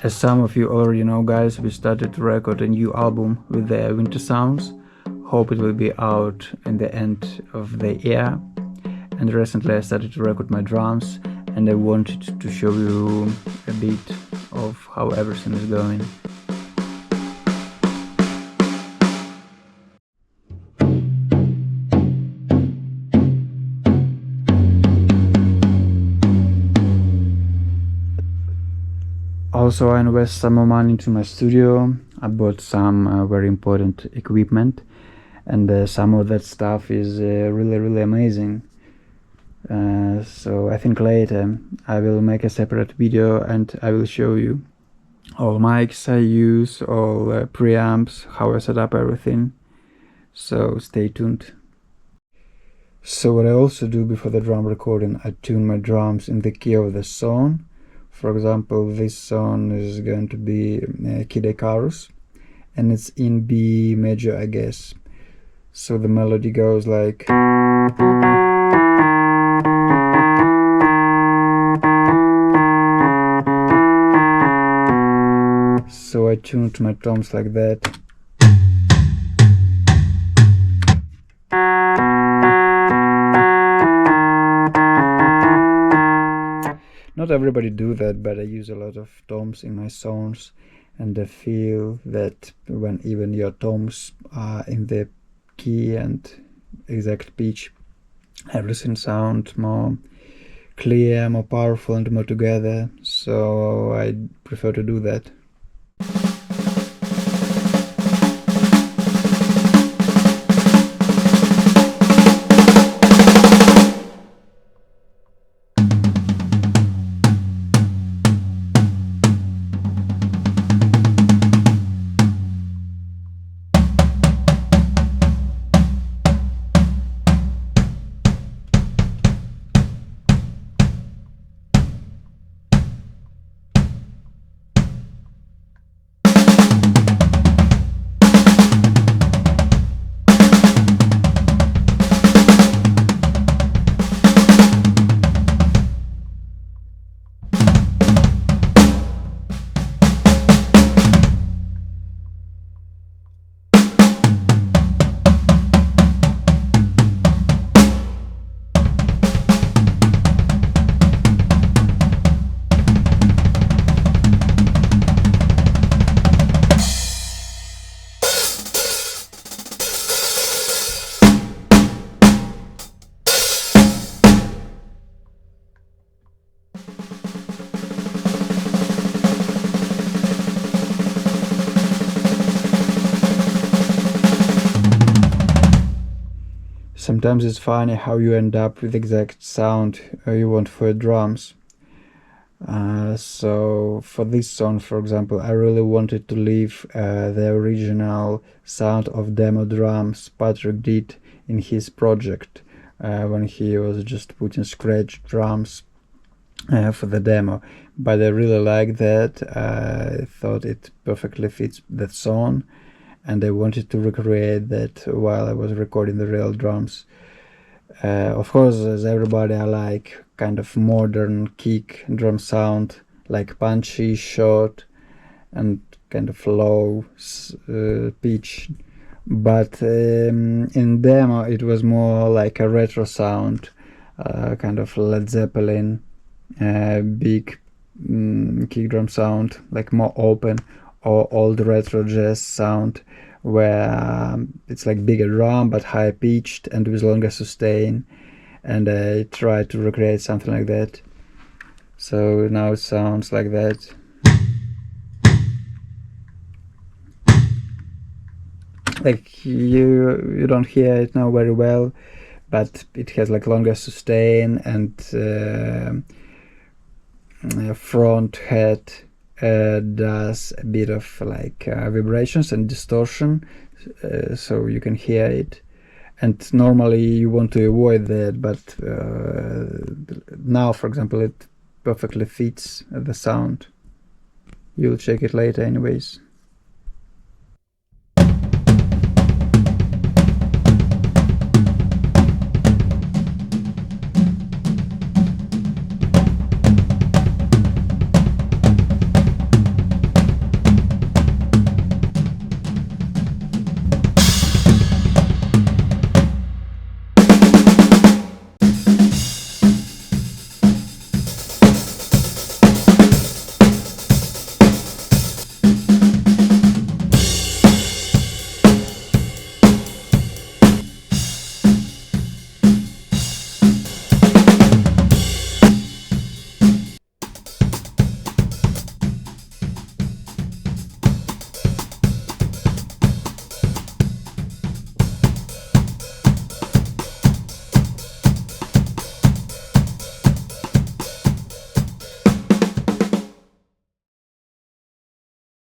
As some of you already know, guys, we started to record a new album with the winter sounds. Hope it will be out in the end of the year. And recently I started to record my drums, and I wanted to show you a bit of how everything is going. Also, I invest some more money into my studio. I bought some very important equipment, and some of that stuff is really amazing. So I think later I will make a separate video and I will show you all mics I use, all preamps, how I set up everything. So stay tuned. So what I also do before the drum recording, I tune my drums in the key of the song. For example, this song is going to be Kid Icarus, and it's in B major, I guess. So the melody goes like... So I tuned my toms like that. Not everybody do that, but I use a lot of toms in my songs, and I feel that when even your toms are in the key and exact pitch, everything sounds more clear, more powerful, and more together. So I prefer to do that. Sometimes it's funny how you end up with the exact sound you want for your drums. So for this song, for example, I really wanted to leave the original sound of demo drums Patrick did in his project when he was just putting scratch drums for the demo. But I really like that. I thought it perfectly fits that song, and I wanted to recreate that while I was recording the real drums. Of course, as everybody, I like kind of modern kick drum sound, like punchy, short, and kind of low pitch. But in demo, it was more like a retro sound, kind of Led Zeppelin, big kick drum sound, like more open, or old retro jazz sound, where it's like bigger drum but high pitched and with longer sustain, and I tried to recreate something like that. So now it sounds like that. Like you don't hear it now very well, but it has like longer sustain, and front head does a bit of like vibrations and distortion, so you can hear it, and normally you want to avoid that, but now, for example, it perfectly fits the sound. You'll check it later anyways.